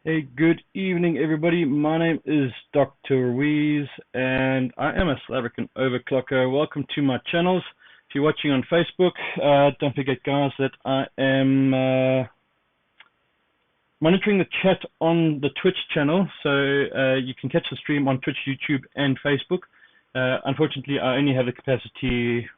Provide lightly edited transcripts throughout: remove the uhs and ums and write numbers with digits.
Hey, good evening, everybody. My name is DrWeez, and I am a South African overclocker. Welcome to my channels. If you're watching on Facebook, don't forget, guys, that I am monitoring the chat on the Twitch channel, so you can catch the stream on Twitch, YouTube, and Facebook. Unfortunately, I only have the capacity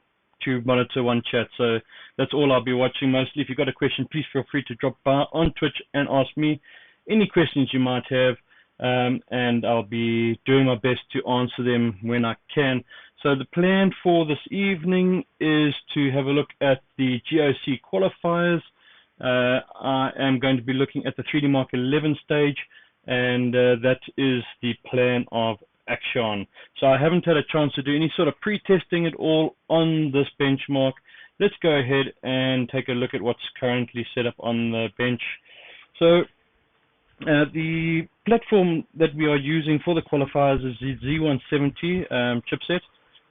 to monitor one chat, so that's all I'll be watching mostly. If you've got a question, please feel free to drop by on Twitch and ask me any questions you might have, and I'll be doing my best to answer them when I can. So the plan for this evening is to have a look at the GOC qualifiers. I am going to be looking at the 3DMark 11 stage, and that is the plan of action. So I haven't had a chance to do any sort of pre-testing at all on this benchmark. Let's go ahead and take a look at what's currently set up on the bench. So the platform that we are using for the qualifiers is the Z170 chipset,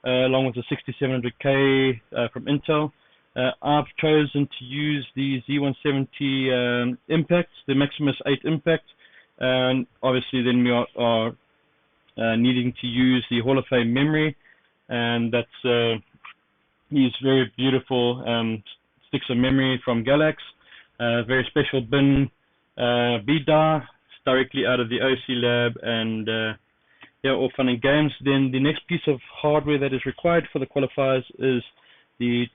along with the 6700K from Intel. I've chosen to use the Z170 Impact, the Maximus 8 Impact, and obviously then we are needing to use the Hall of Fame memory, and that's these very beautiful sticks of memory from Galax, very special bin B-Die, directly out of the OC lab, and yeah, all fun and games. Then the next piece of hardware that is required for the qualifiers is the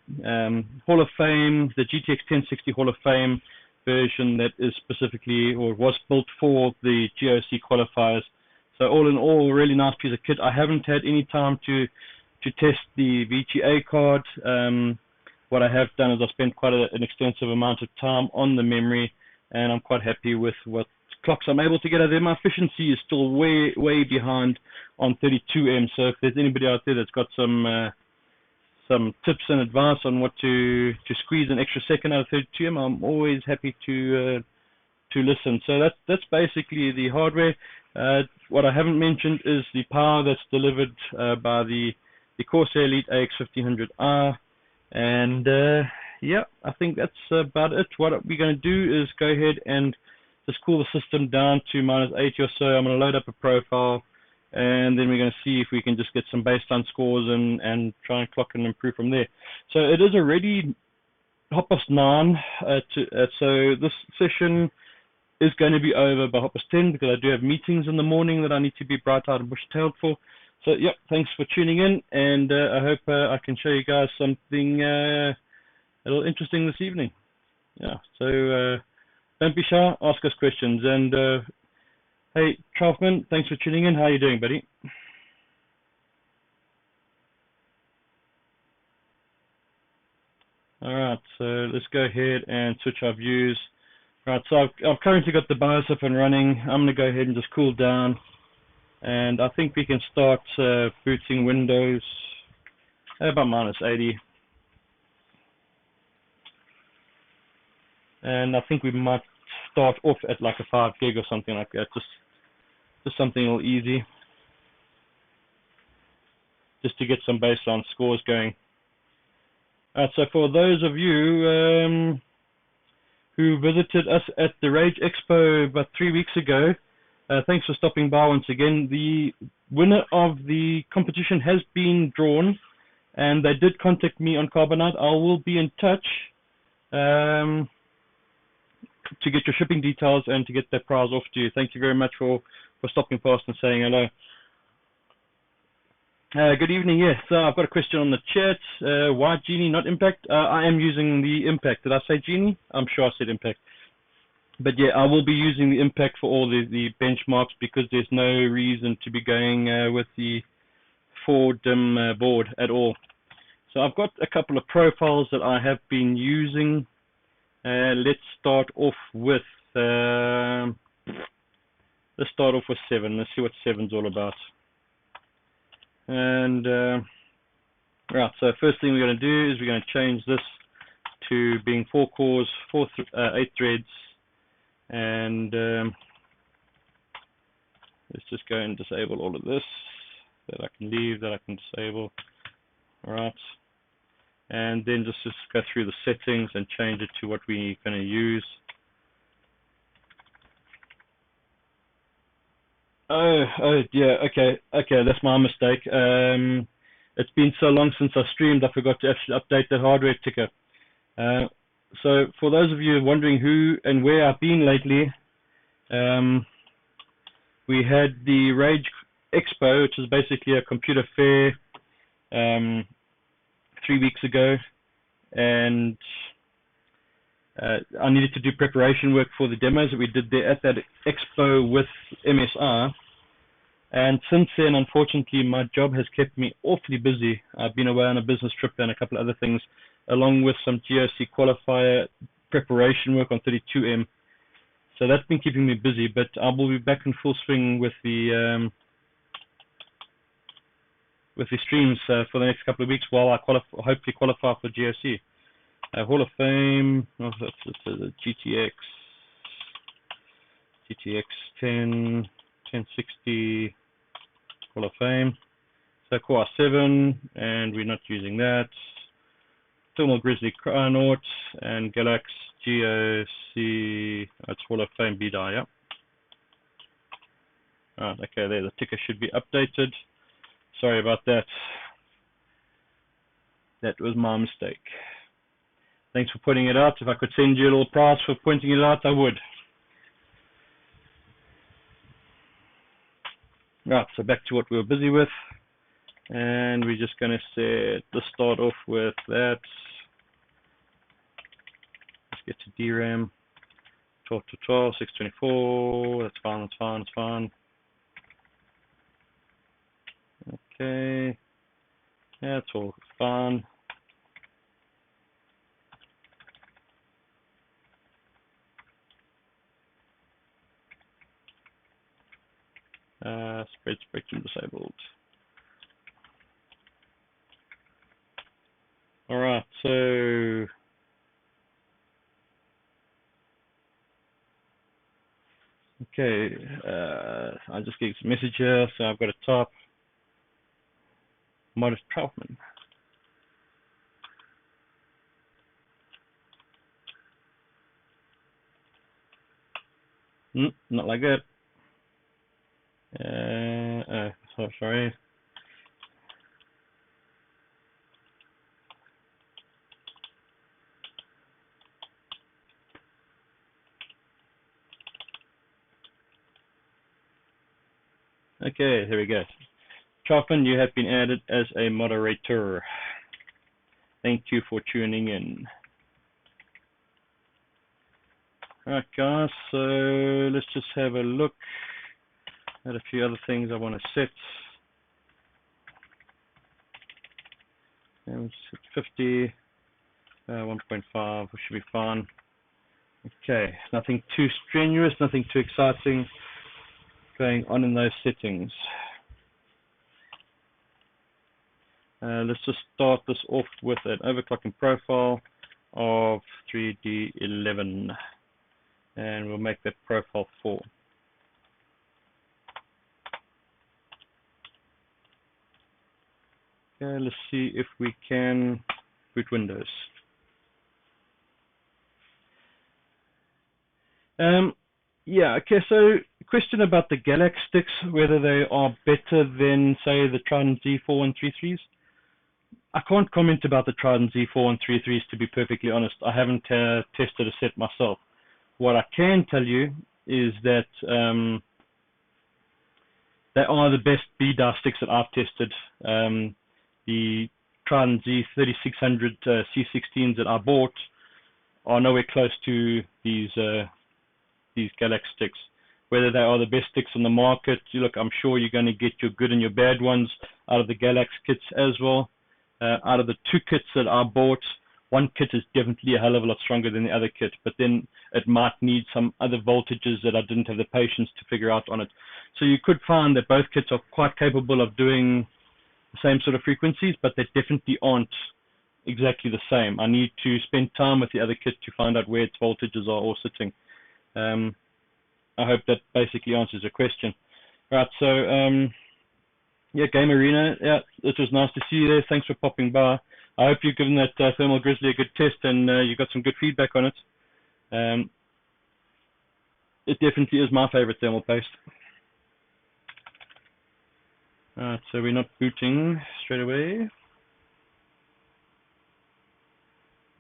Hall of Fame, the GTX 1060 Hall of Fame version that is specifically, or was built for the GOC qualifiers. So all in all, a really nice piece of kit. I haven't had any time to test the VGA card. What I have done is I spent quite an extensive amount of time on the memory, and I'm quite happy with what clocks I'm able to get out there. My efficiency is still way behind on 32M, so if there's anybody out there that's got some tips and advice on what to squeeze an extra second out of 32M, I'm always happy to listen. So that's basically the hardware. What I haven't mentioned is the power that's delivered by the Corsair Elite AX1500R, and yeah, I think that's about it. What we're going to do is go ahead and just cool the system down to -80 or so. I'm going to load up a profile, and then we're going to see if we can just get some baseline scores and try and clock and improve from there. So it is already 9:30, so this session is going to be over by 10:30 because I do have meetings in the morning that I need to be bright-eyed and bush-tailed for. So yeah, thanks for tuning in, and I hope I can show you guys something a little interesting this evening. Yeah, so don't be shy, ask us questions. And hey, Troutman, thanks for tuning in. How are you doing, buddy? Alright, so let's go ahead and switch our views. Right, so I've currently got the BIOS up and running. I'm going to go ahead and just cool down, and I think we can start booting Windows about -80. And I think we might start off at like a 5 gig or something like that, just something all easy, just to get some baseline scores going. So for those of you who visited us at the Rage Expo about 3 weeks ago, thanks for stopping by once again. The winner of the competition has been drawn, and they did contact me on Carbonite. I will be in touch to get your shipping details and to get that prize off to you. Thank you very much for stopping past and saying hello. Good evening. Yes, I've got a question on the chat. Why Genie, not Impact? I am using the Impact. Did I say Genie? I'm sure I said Impact. But yeah, I will be using the Impact for all the benchmarks because there's no reason to be going with the 4DIM board at all. So I've got a couple of profiles that I have been using. Let's start off with 7. Let's see what 7's all about. And right, so first thing we're going to do is we're going to change this to being 4 cores, 8 threads, and let's just go and disable all of this. That I can leave, that I can disable. Alright, and then just go through the settings and change it to what we're going to use. Oh, yeah, okay, that's my mistake. It's been so long since I streamed, I forgot to actually update the hardware ticker. Uh, so for those of you wondering who and where I've been lately, we had the Rage Expo, which is basically a computer fair, 3 weeks ago, and I needed to do preparation work for the demos that we did there at that expo with MSI. And since then, unfortunately, my job has kept me awfully busy. I've been away on a business trip and a couple of other things, along with some GOC qualifier preparation work on 32M. So that's been keeping me busy, but I will be back in full swing with the streams for the next couple of weeks while I hopefully qualify for GOC. Hall of Fame, that's the GTX 1060 Hall of Fame. So Core i7, and we're not using that. Thermal Grizzly Chronaut and Galax GOC, that's Hall of Fame B-Die, yeah. Alright, okay, there, the ticker should be updated. Sorry about that. That was my mistake. Thanks for pointing it out. If I could send you a little prize for pointing it out, I would. Right, so back to what we were busy with. And we're just going to set the start off with that. Let's get to DRAM. 12 to 12, 624. That's fine, that's fine, that's fine. Okay. Yeah, it's all fine. Spread spectrum disabled. All right, so okay, I'll just get a message here. So I've got a top Modest Troutman. Not like that. Sorry. Okay, here we go. Troutman, you have been added as a moderator. Thank you for tuning in. Alright guys, so let's just have a look at a few other things I want to set. And set 50, 1.5, which should be fine. Okay, nothing too strenuous, nothing too exciting going on in those settings. Let's just start this off with an overclocking profile of 3D11. And we'll make that profile 4. Okay, let's see if we can boot Windows. Yeah, okay, so question about the Galax sticks, whether they are better than, say, the Trident Z4 and 3.3s. I can't comment about the Trident Z4 and 3.3s, to be perfectly honest. I haven't tested a set myself. What I can tell you is that they are the best B-Die sticks that I've tested. The Trident Z3600 C16s that I bought are nowhere close to these Galax sticks. Whether they are the best sticks on the market, look, I'm sure you're going to get your good and your bad ones out of the Galax kits as well. Out of the 2 kits that I bought, one kit is definitely a hell of a lot stronger than the other kit, but then it might need some other voltages that I didn't have the patience to figure out on it. So you could find that both kits are quite capable of doing the same sort of frequencies, but they definitely aren't exactly the same. I need to spend time with the other kit to find out where its voltages are all sitting. I hope that basically answers your question. Right, so yeah, Game Arena, yeah, it was nice to see you there. Thanks for popping by. I hope you've given that Thermal Grizzly a good test and you got some good feedback on it. It definitely is my favorite thermal paste. Alright, so we're not booting straight away.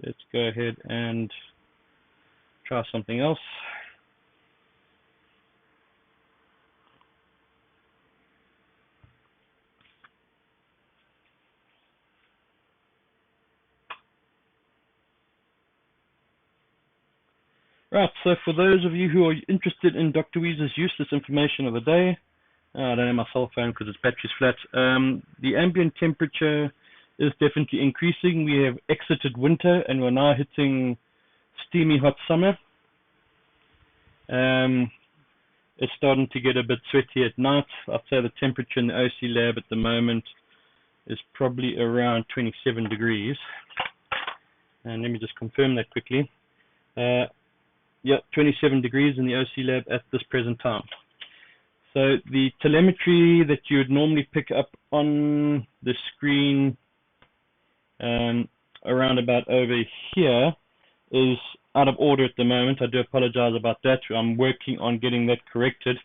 Let's go ahead and try something else. Right, so for those of you who are interested in DrWeez's useless information of the day, I don't have my cell phone because its battery's flat. The ambient temperature is definitely increasing. We have exited winter and we're now hitting steamy hot summer. It's starting to get a bit sweaty at night. I'd say the temperature in the OC lab at the moment is probably around 27 degrees. And let me just confirm that quickly. Yeah, 27 degrees in the OC lab at this present time. So the telemetry that you would normally pick up on the screen around about over here is out of order at the moment. I do apologize about that. I'm working on getting that corrected.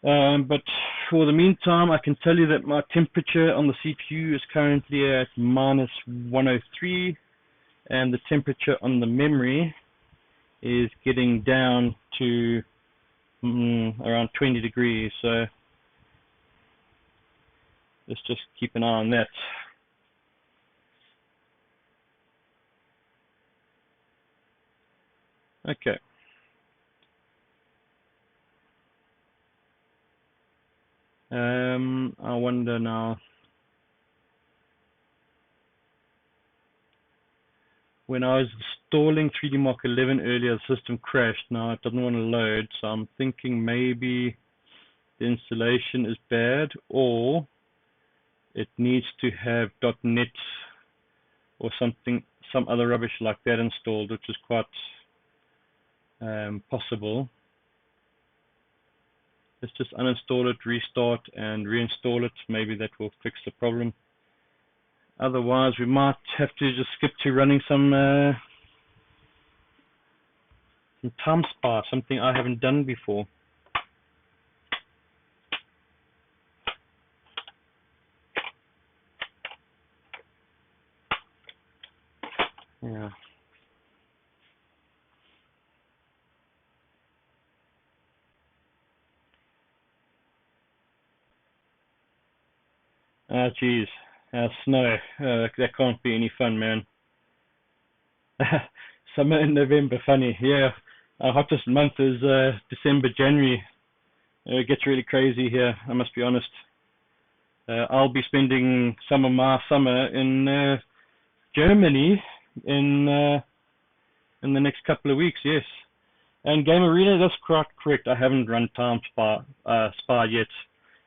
But for the meantime, I can tell you that my temperature on the CPU is currently at -103, and the temperature on the memory is getting down to around 20 degrees. So let's just keep an eye on that. Okay. I wonder now, when I was installing 3DMark 11 earlier, the system crashed. Now it doesn't want to load, so I'm thinking maybe the installation is bad, or it needs to have .NET or something, some other rubbish like that installed, which is quite possible. Let's just uninstall it, restart, and reinstall it. Maybe that will fix the problem. Otherwise, we might have to just skip to running some time spy, something I haven't done before. Yeah. Ah, geez. Snow. That can't be any fun, man. Summer in November, funny. Yeah. Our hottest month is December, January. It gets really crazy here, I must be honest. I'll be spending some of my summer in Germany in the next couple of weeks, yes. And Game Arena, that's quite correct. I haven't run Time Spy yet.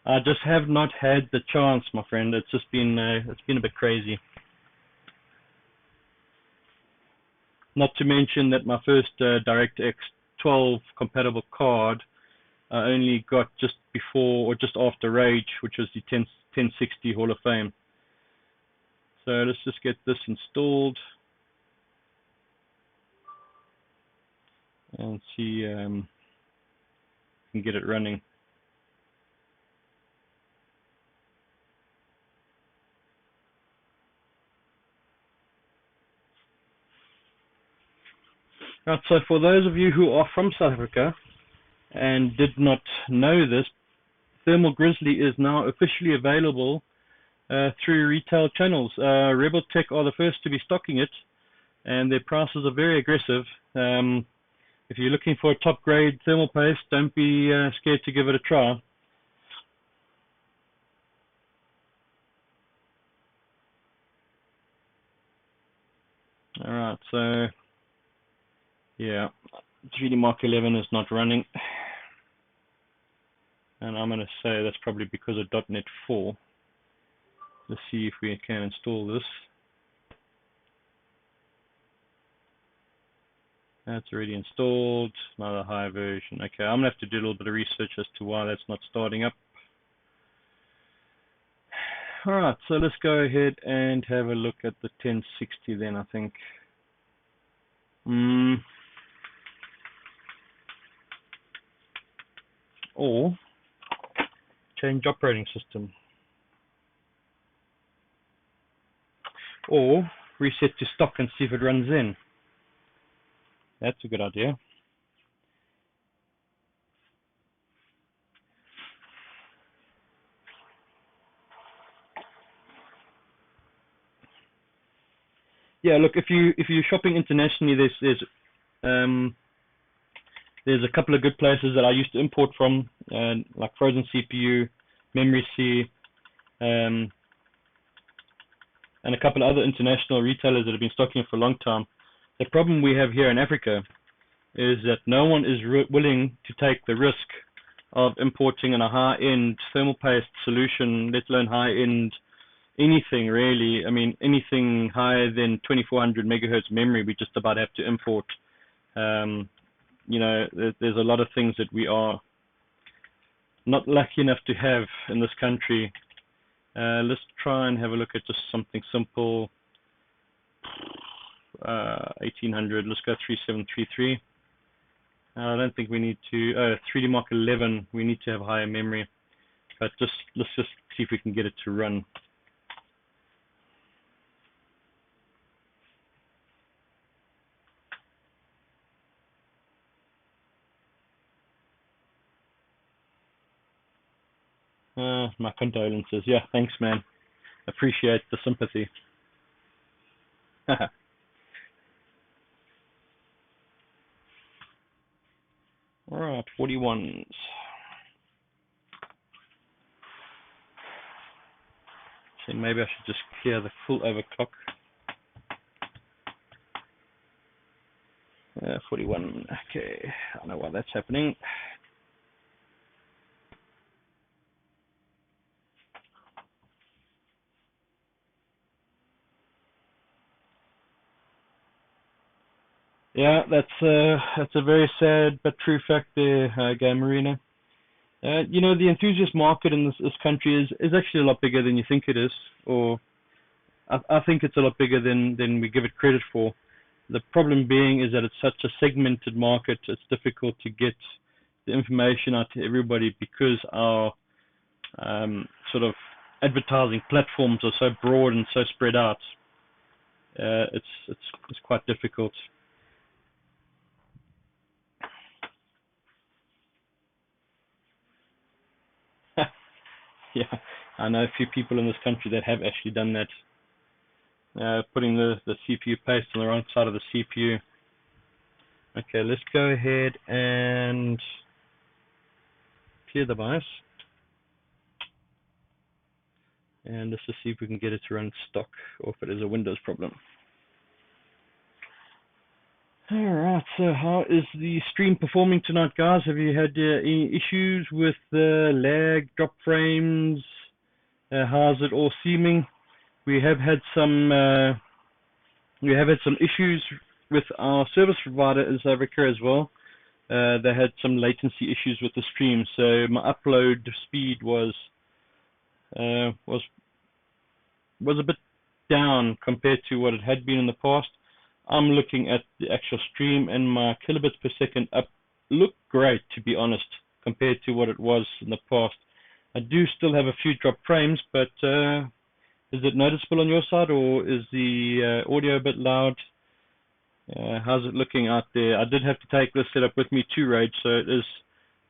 I just have not had the chance, my friend. It's just been a bit crazy. Not to mention that my first DirectX 12 compatible card I only got just before or just after Rage, which was the 1060 Hall of Fame. So let's just get this installed and see if we can get it running. Right, so for those of you who are from South Africa and did not know this, Thermal Grizzly is now officially available through retail channels. Rebel Tech are the first to be stocking it, and their prices are very aggressive. If you're looking for a top grade thermal paste, don't be scared to give it a try. Alright, so yeah, 3DMark 11 is not running, and I'm going to say that's probably because of .NET 4. Let's see if we can install this. That's already installed, another high version. Okay, I'm going to have to do a little bit of research as to why that's not starting up. Alright, so let's go ahead and have a look at the 1060 then, I think. Or change operating system. Or reset to stock and see if it runs in. That's a good idea. Yeah, look, if you're shopping internationally, there's a couple of good places that I used to import from, like Frozen CPU, Memory C, and a couple of other international retailers that have been stocking it for a long time. The problem we have here in Africa is that no one is willing to take the risk of importing in a high-end thermal paste solution, let alone high-end anything really. I mean, anything higher than 2400 megahertz memory, we just about have to import. You know, there's a lot of things that we are not lucky enough to have in this country. Let's try and have a look at just something simple. 1800, let's go 3733. I don't think we need to, 3DMark 11, we need to have higher memory. But let's just see if we can get it to run. My condolences. Yeah, thanks, man. Appreciate the sympathy. Alright, 41s. So maybe I should just clear the full overclock. 41. Okay, I don't know why that's happening. Yeah, that's a very sad but true fact there, Game Arena. You know, the enthusiast market in this country is actually a lot bigger than you think it is, or I think it's a lot bigger than we give it credit for. The problem being is that it's such a segmented market. It's difficult to get the information out to everybody because our sort of advertising platforms are so broad and so spread out. It's quite difficult. Yeah, I know a few people in this country that have actually done that, putting the CPU paste on the wrong side of the CPU. Okay, let's go ahead and clear the BIOS. And let's just see if we can get it to run stock, or if it is a Windows problem. Alright, so how is the stream performing tonight, guys? Have you had any issues with lag, drop frames? How's it all seeming? We have had some issues with our service provider in South Africa as well. They had some latency issues with the stream, so my upload speed was a bit down compared to what it had been in the past. I'm looking at the actual stream, and my kilobits per second up look great, to be honest, compared to what it was in the past. I do still have a few drop frames, but is it noticeable on your side, or is the audio a bit loud? How's it looking out there? I did have to take this setup with me to Rage, so it is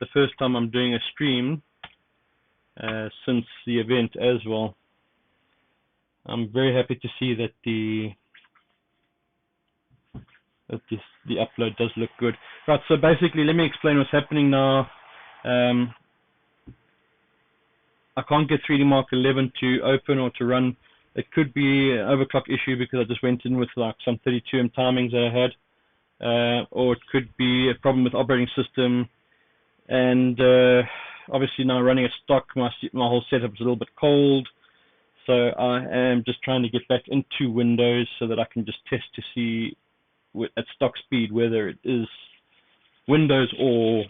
the first time I'm doing a stream since the event as well. I'm very happy to see that the upload does look good. Right, so basically, let me explain what's happening now. I can't get 3DMark 11 to open or to run. It could be an overclock issue because I just went in with like some 32M timings that I had, or it could be a problem with operating system. And obviously now running at stock, my whole setup is a little bit cold. So I am just trying to get back into Windows so that I can just test to see at stock speed whether it is Windows or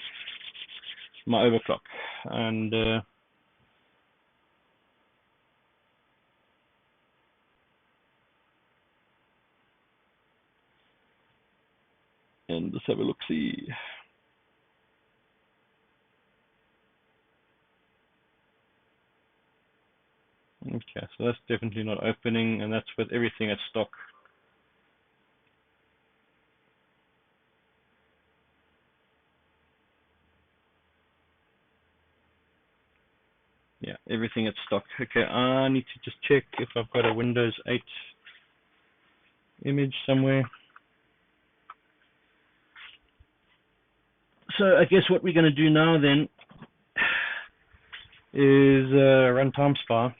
my overclock. And let's have a look, see. Okay, so that's definitely not opening, and that's with everything at stock. Yeah, everything at stock. Okay, I need to just check if I've got a Windows 8 image somewhere. So I guess what we're going to do now then is run TimeSpy.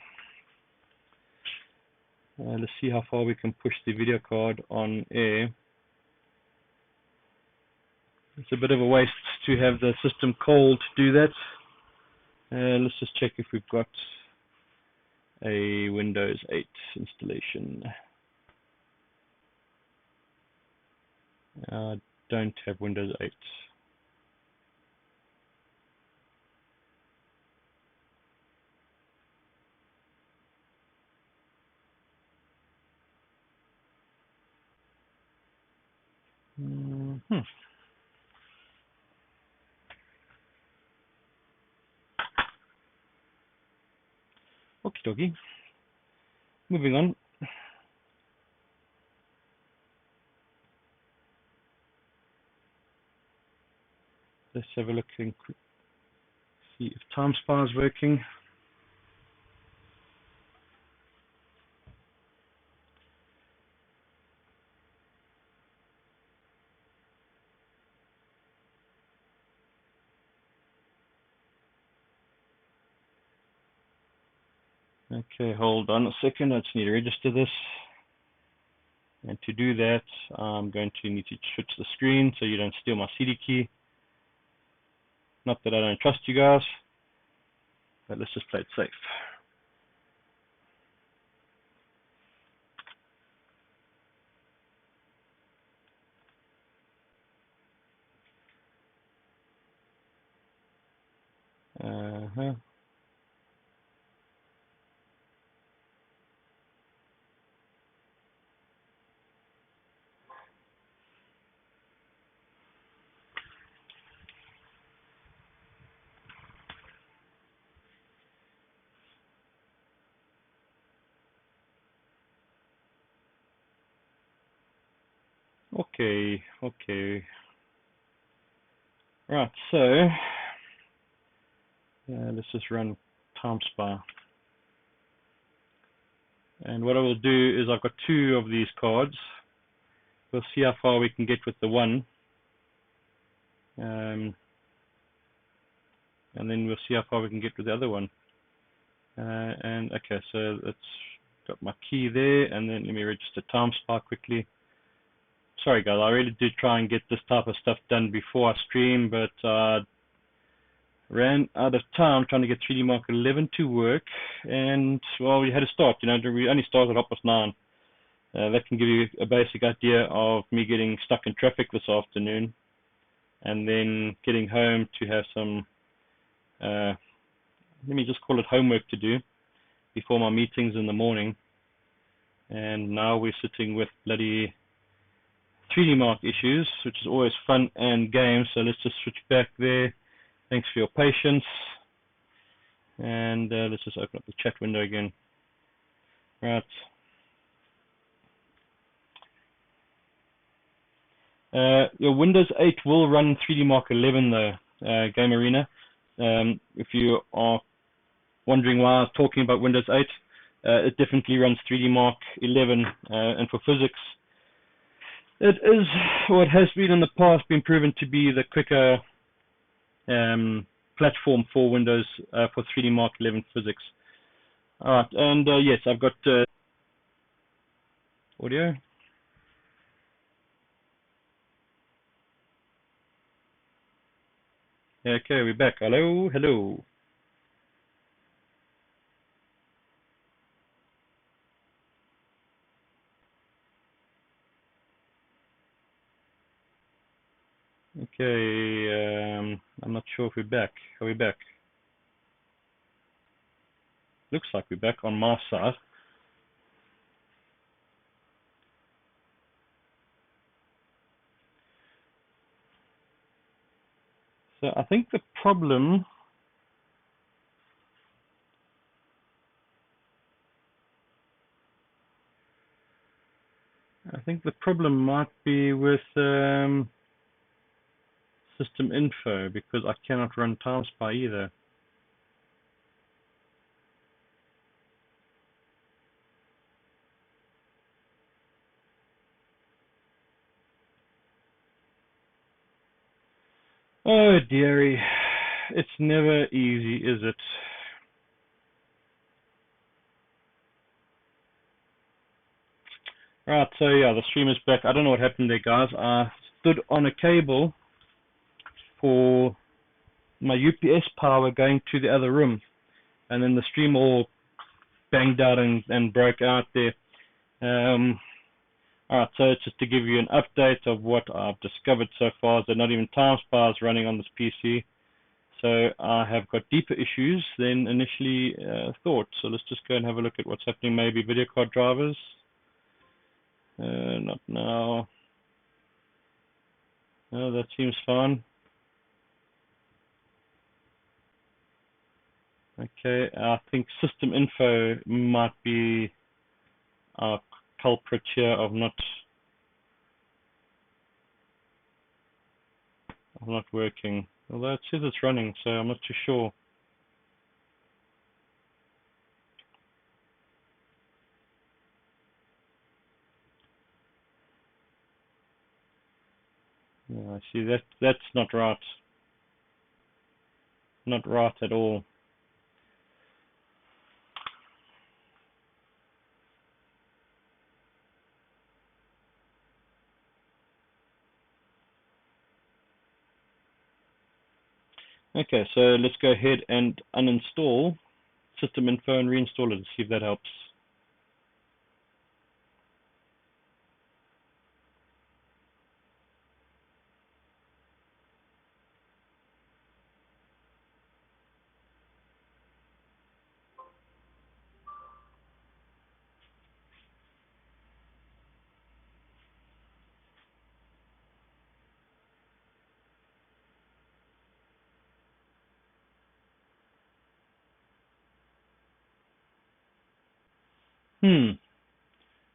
Let's see how far we can push the video card on air. It's a bit of a waste to have the system cold to do that. Let's just check if we've got a Windows 8 installation. I don't have Windows 8. Okie dokie. Moving on. Let's have a look and see if TimeSpy is working. Okay, hold on a second. I just need to register this. And to do that, I'm going to need to switch the screen so you don't steal my CD key. Not that I don't trust you guys, but let's just play it safe. Okay. Right, so let's just run TimeSpy. And what I will do is I've got two of these cards. We'll see how far we can get with the one. And then we'll see how far we can get with the other one. And okay, so it's got my key there, and then let me register TimeSpy quickly. Sorry guys, I really did try and get this type of stuff done before I stream, but ran out of time trying to get 3DMark 11 to work, and well, we had to start. We only started at 9:30. That can give you a basic idea of me getting stuck in traffic this afternoon, and then getting home to have some, let me just call it homework to do before my meetings in the morning. And now we're sitting with bloody 3DMark issues, which is always fun and games. So let's just switch back there. Thanks for your patience. And let's just open up the chat window again. Right. Your Windows 8 will run 3DMark 11 though, Game Arena. If you are wondering why I'm talking about Windows 8, it definitely runs 3DMark 11, and for physics, it is, or it has been in the past, been proven to be the quicker platform for Windows for 3DMark 11 physics. Alright, and yes, I've got audio. Okay, we're back. Hello. Okay, I'm not sure if we're back. Are we back? Looks like we're back on my side. So I think the problem think the problem might be with system info, because I cannot run TimeSpy either. Oh dearie, it's never easy, is it? Right, so yeah, the stream is back. I don't know what happened there, guys. I stood on a cable for my UPS power going to the other room, and then the stream all banged out and broke out there. Alright, so just to give you an update of what I've discovered so far, they're not even TimeSpy running on this PC. So I have got deeper issues than initially thought. So let's just go and have a look at what's happening. Maybe video card drivers. Not now. No, that seems fine. Okay, I think system info might be our culprit here of not working. Although it says it's running, so I'm not too sure. Yeah, I see that's not right. Not right at all. Okay, so let's go ahead and uninstall system info and reinstall it and see if that helps.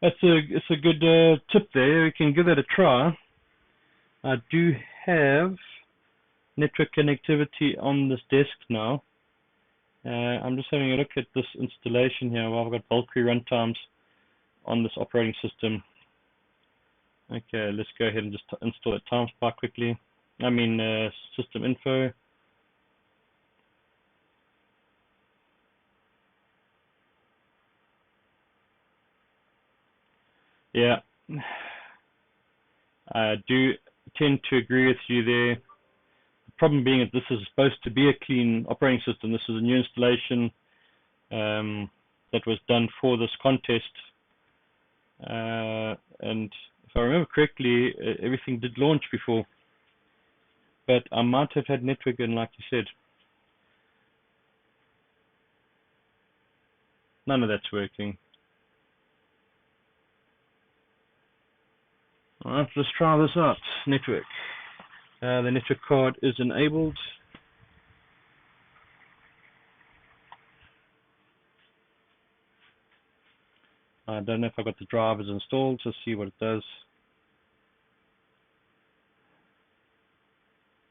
It's a good tip there. We can give that a try. I do have network connectivity on this desk now. I'm just having a look at this installation here. Well, I've got Valkyrie runtimes on this operating system. Okay, let's go ahead and just install a TimeSpy quickly. I mean, system info. Yeah, I do tend to agree with you there. The problem being that this is supposed to be a clean operating system. This is a new installation that was done for this contest. And if I remember correctly, everything did launch before. But I might have had network in, like you said. None of that's working. Alright, let's try this out. Network. The network card is enabled. I don't know if I've got the drivers installed to see what it does.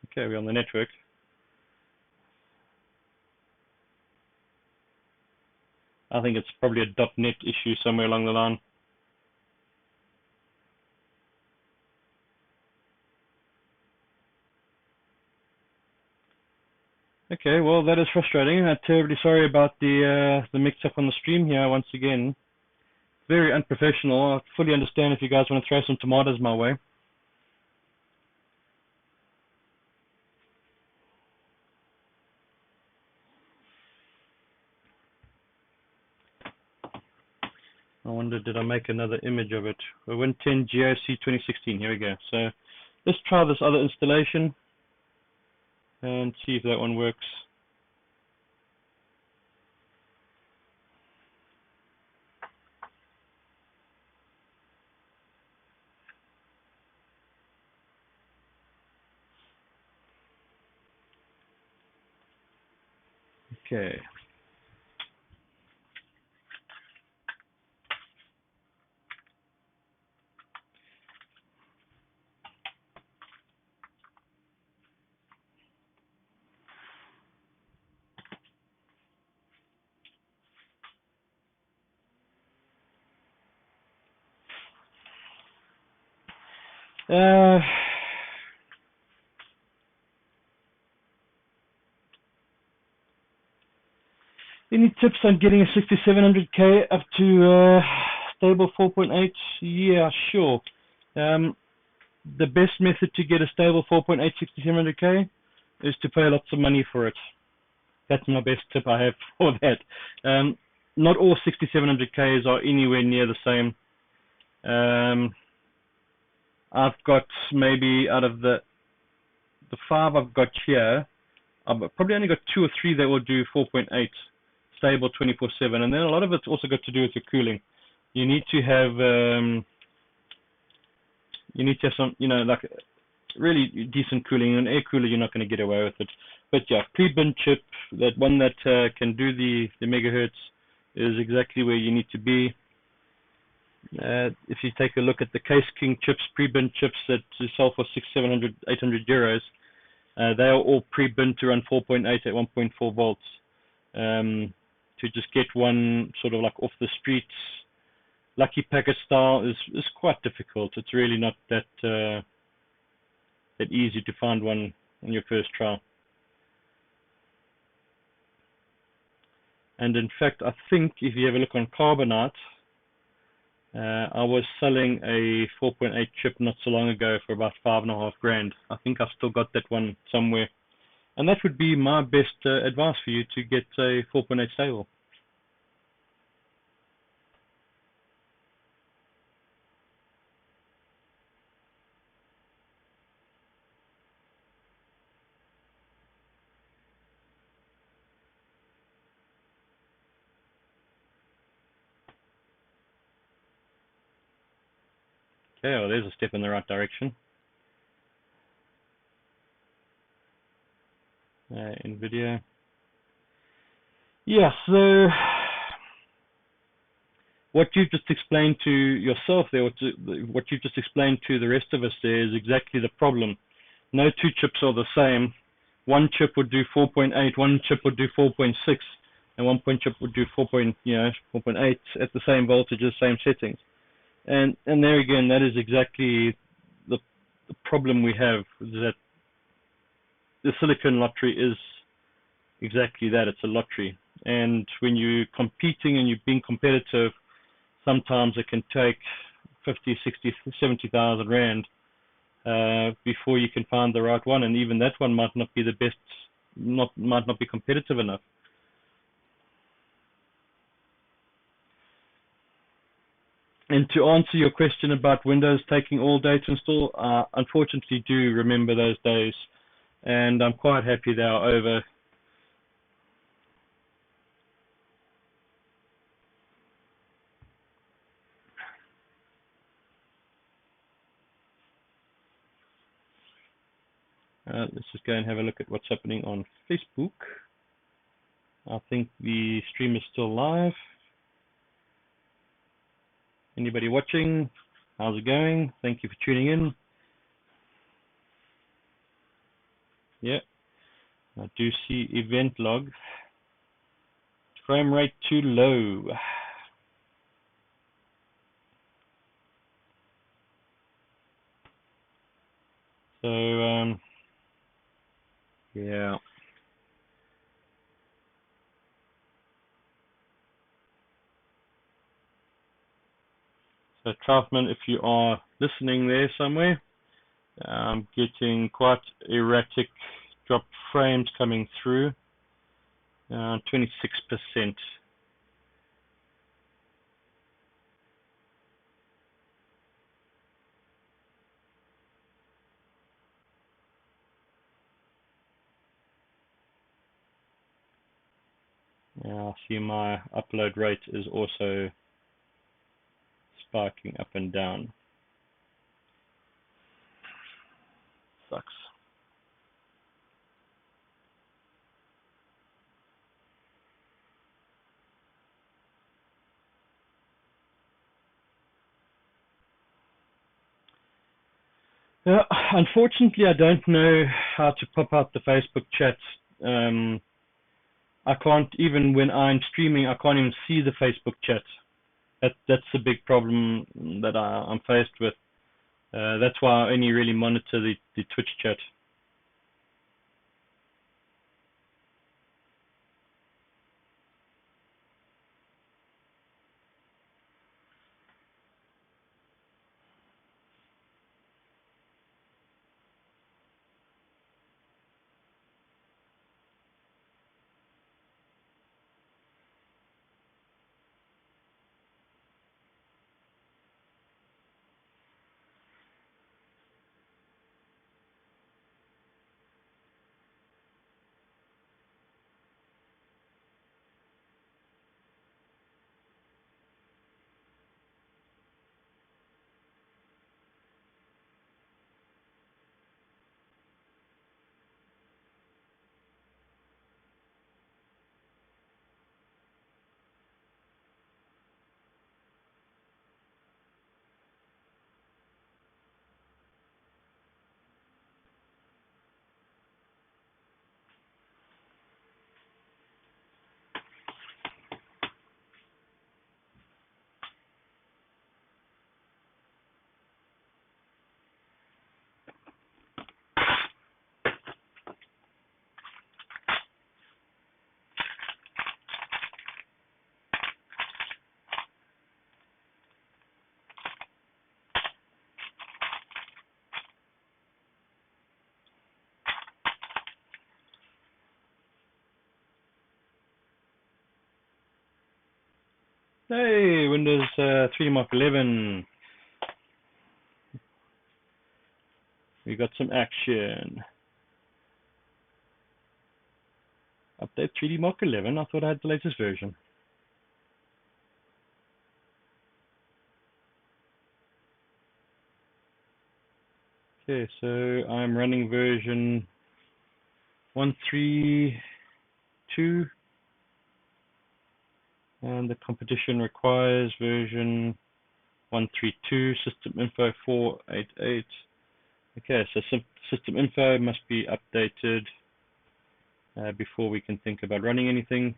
Okay, we're on the network. I think it's probably a .NET issue somewhere along the line. Okay, well that is frustrating. I'm terribly sorry about the mix-up on the stream here once again. Very unprofessional. I fully understand if you guys want to throw some tomatoes my way. I wonder, did I make another image of it? Win 10 GOC 2016. Here we go. So let's try this other installation and see if that one works. Okay. Any tips on getting a 6700K up to stable 4.8? Yeah, sure. The best method to get a stable 4.8 6700K is to pay lots of money for it. That's my best tip I have for that. Not all 6700Ks are anywhere near the same. I've got maybe out of the 5 I've got here, I've probably only got 2 or 3 that will do 4.8 stable 24/7, and then a lot of it's also got to do with your cooling. You need to have some, like really decent cooling. An air cooler, you're not going to get away with it. But yeah, pre-bin chip, that one that can do the megahertz, is exactly where you need to be. If you take a look at the Case King chips, pre-bin chips that sell for 600, 700, 800 euros, they are all pre-bin to run 4.8 at 1.4 volts. To just get one sort of like off the streets, lucky packet style is quite difficult. It's really not that easy to find one on your first try. And in fact, I think if you have a look on Carbonite, I was selling a 4.8 chip not so long ago for about 5.5 grand. I think I've still got that one somewhere. And that would be my best advice for you to get a 4.8 stable. Okay, well, there's a step in the right direction. In video. Yeah, so what you've just explained to yourself there, what you've just explained to the rest of us there, is exactly the problem. No two chips are the same. One chip would do 4.8, one chip would do 4.6, and one chip would do 4.8 at the same voltages, same settings. And there again, that is exactly the problem we have, is that the silicon lottery is exactly that. It's a lottery. And when you're competing and you're being competitive, sometimes it can take 50, 60, 70,000 rand before you can find the right one. And even that one might not be the best, might not be competitive enough. And to answer your question about Windows taking all day to install, I unfortunately do remember those days. And I'm quite happy they are over. Let's just go and have a look at what's happening on Facebook. I think the stream is still live. Anybody watching? How's it going? Thank you for tuning in. Yeah, I do see event log. Frame rate too low. So, yeah. So, Troutman, if you are listening there somewhere, I'm getting quite erratic drop frames coming through, 26%. Yeah, I see my upload rate is also spiking up and down. Sucks. Yeah, unfortunately, I don't know how to pop out the Facebook chats. I can't, even when I'm streaming, I can't even see the Facebook chat. That's the big problem that I'm faced with. That's why I only really monitor the Twitch chat. Hey, Windows 3DMark 11. We got some action. Update 3DMark 11. I thought I had the latest version. Okay, so I'm running version 132, and the competition requires version 132, system info 488. Okay, so system info must be updated before we can think about running anything.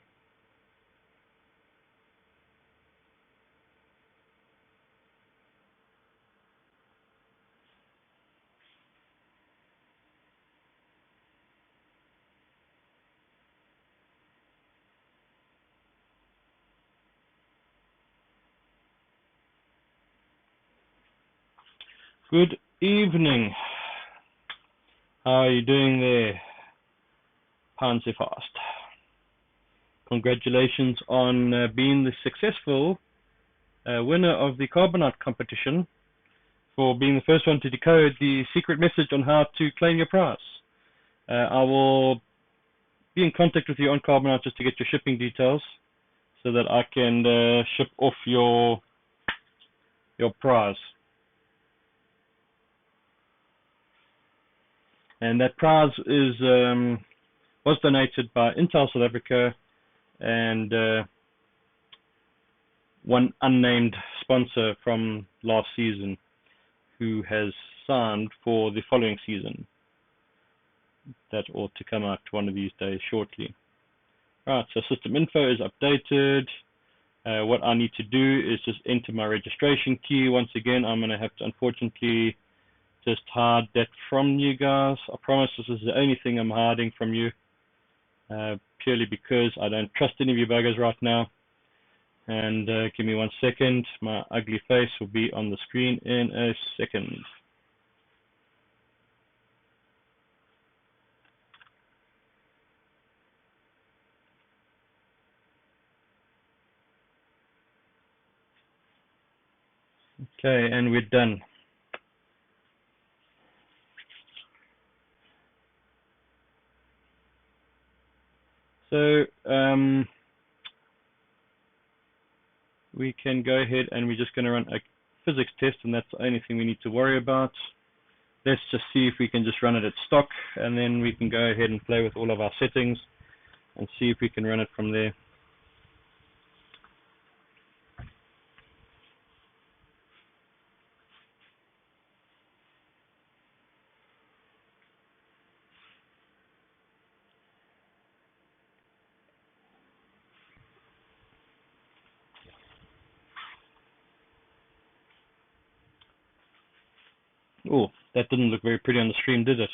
Good evening. How are you doing there, Pansy Fast? Congratulations on being the successful winner of the Carbonite competition, for being the first one to decode the secret message on how to claim your prize. I will be in contact with you on Carbonite just to get your shipping details, so that I can ship off your prize. And that prize is was donated by Intel South Africa and one unnamed sponsor from last season who has signed for the following season. That ought to come out one of these days shortly. Right, so system info is updated. What I need to do is just enter my registration key. Once again, I'm going to have to unfortunately just hide that from you guys. I promise this is the only thing I'm hiding from you, purely because I don't trust any of you buggers right now. And give me 1 second. My ugly face will be on the screen in a second. Okay, and we're done. So we can go ahead and we're just going to run a physics test, and that's the only thing we need to worry about. Let's just see if we can just run it at stock, and then we can go ahead and play with all of our settings and see if we can run it from there. Oh, that didn't look very pretty on the stream, did it?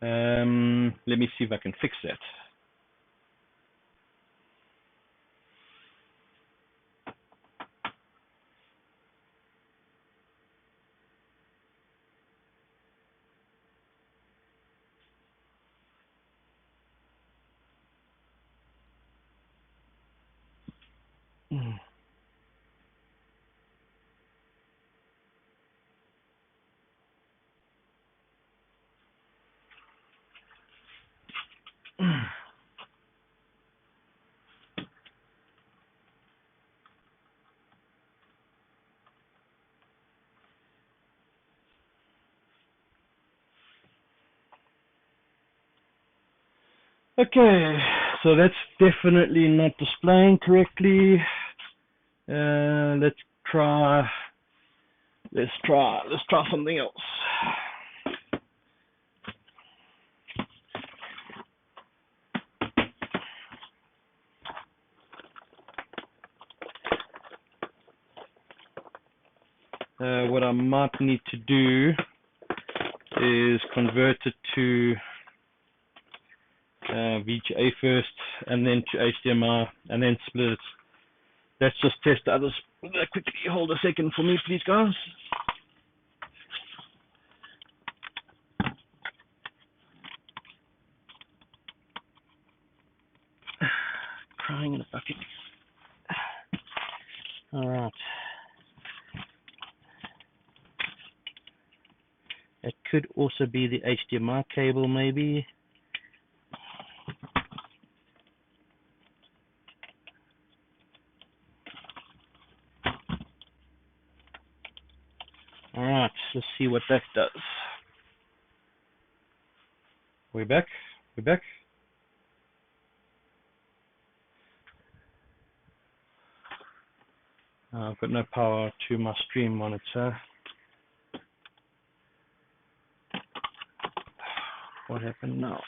Let me see if I can fix that. Okay, so that's definitely not displaying correctly. Let's try something else. What I might need to do is convert it to VGA first, and then to HDMI, and then split it. Let's just test the others quickly. Hold a second for me, please, guys. Crying in a bucket. All right. It could also be the HDMI cable, maybe. All right, let's see what that does. We're back. We're back. I've got no power to my stream monitor. What happened now?